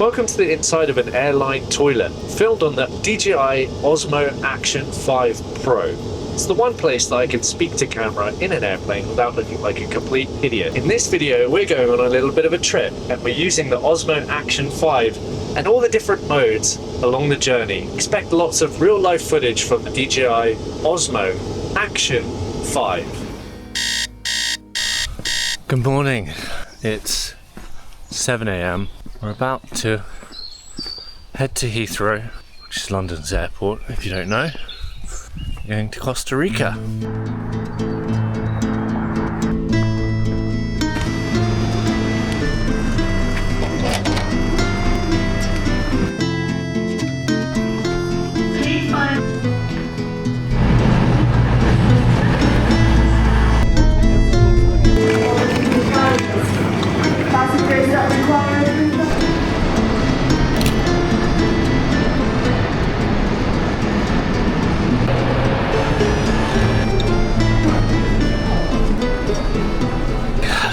Welcome to the inside of an airline toilet, filmed on the DJI Osmo Action 5 Pro. It's the one place that I can speak to camera in an airplane without looking like a complete idiot. In this video, we're going on a little bit of a trip, and we're using the Osmo Action 5 and all the different modes along the journey. Expect lots of real-life footage from the DJI Osmo Action 5. Good morning. It's 7 AM. We're about to head to Heathrow, which is London's airport, if you don't know. We're going to Costa Rica.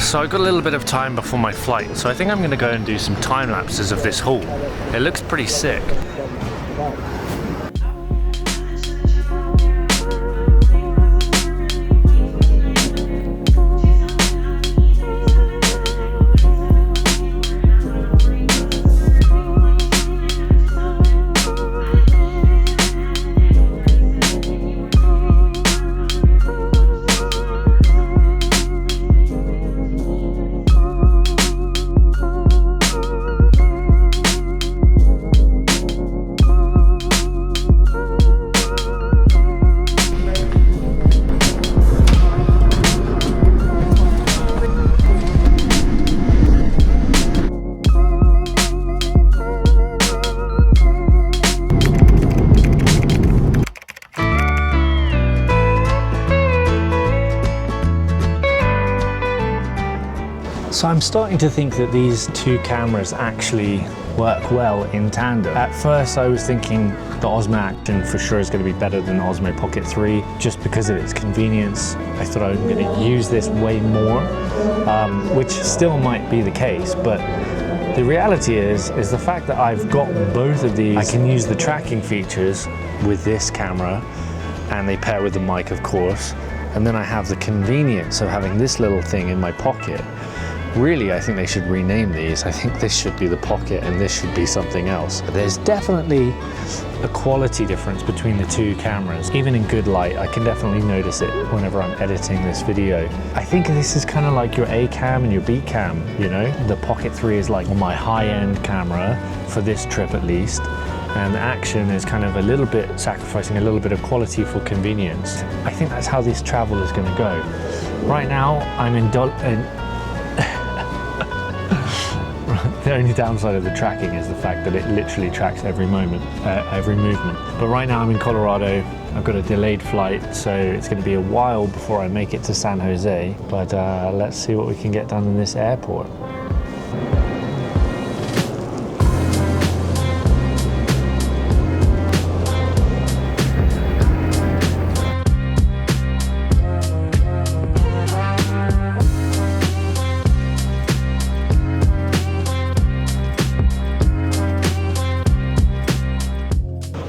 So I've got a little bit of time before my flight, so I think I'm going to go and do some time lapses of this haul. It looks pretty sick. So I'm starting to think that these two cameras actually work well in tandem. At first I was thinking the Osmo Action for sure is going to be better than the Osmo Pocket 3 just because of its convenience. I thought I was going to use this way more, which still might be the case, but the reality is the fact that I've got both of these. I can use the tracking features with this camera and they pair with the mic, of course, and then I have the convenience of having this little thing in my pocket. Really, I think they should rename these. I think this should be the Pocket and this should be something else. There's definitely a quality difference between the two cameras. Even in good light, I can definitely notice it whenever I'm editing this video. I think this is kind of like your A cam and your B cam, you know? The Pocket 3 is like my high-end camera for this trip at least. And the Action is kind of a little bit sacrificing a little bit of quality for convenience. I think that's how this travel is going to go. Right now, I'm in the only downside of the tracking is the fact that it literally tracks every moment, every movement. But right now I'm in Colorado. I've got a delayed flight, so it's going to be a while before I make it to San Jose. But let's see what we can get done in this airport.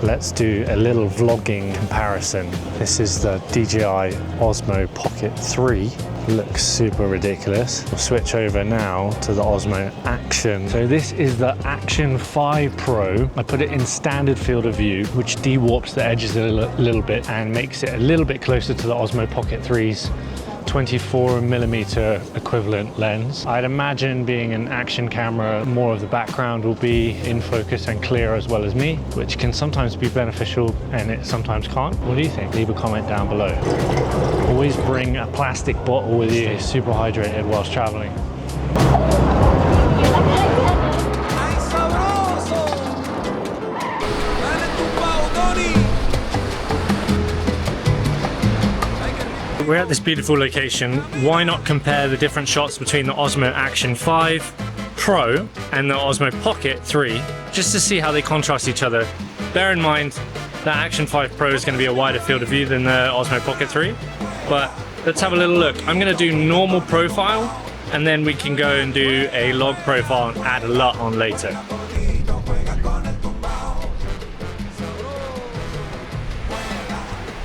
Let's do a little vlogging comparison. This is the DJI Osmo Pocket 3. Looks super ridiculous. We'll switch over now to the Osmo Action. So this is the Action 5 Pro. I put it in standard field of view, which de-warps the edges a little bit and makes it a little bit closer to the Osmo Pocket 3's 24mm equivalent lens. I'd imagine being an action camera, more of the background will be in focus and clear as well as me, which can sometimes be beneficial and it sometimes can't. What do you think? Leave a comment down below. Always bring a plastic bottle with you, super hydrated whilst traveling. We're at this beautiful location. Why not compare the different shots between the Osmo Action 5 Pro and the Osmo Pocket 3 just to see how they contrast each other. Bear in mind that Action 5 Pro is going to be a wider field of view than the Osmo Pocket 3, but let's have a little look. I'm going to do normal profile and then we can go and do a log profile and add a LUT on later.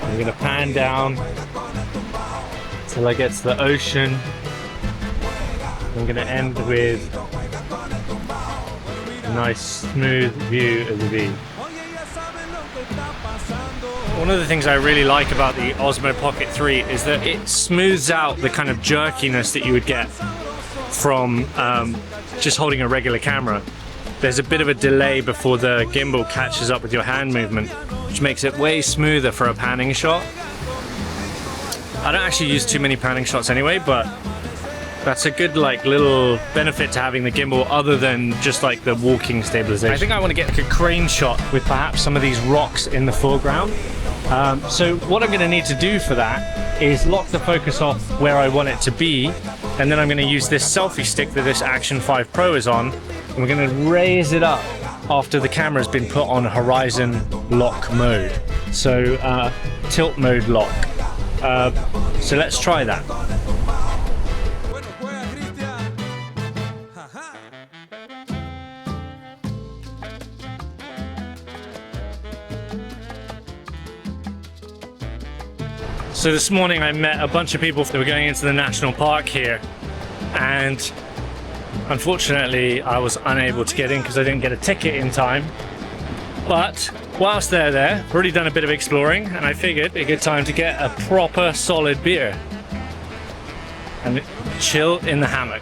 I'm gonna pan down till I get to the ocean. I'm gonna end with a nice smooth view of the beach. One of the things I really like about the Osmo Pocket 3 is that it smooths out the kind of jerkiness that you would get from just holding a regular camera. There's a bit of a delay before the gimbal catches up with your hand movement, which makes it way smoother for a panning shot. I don't actually use too many panning shots anyway, but that's a good like little benefit to having the gimbal other than just like the walking stabilization. I think I want to get like a crane shot with perhaps some of these rocks in the foreground. So what I'm going to need to do for that is lock the focus off where I want it to be, and then I'm going to use this selfie stick that this Action 5 Pro is on, and we're going to raise it up after the camera's been put on horizon lock mode. So tilt mode lock. So let's try that. So this morning I met a bunch of people that were going into the national park here, and unfortunately I was unable to get in because I didn't get a ticket in time. But whilst they're there, I've already done a bit of exploring, and I figured it'd be a good time to get a proper solid beer and chill in the hammock.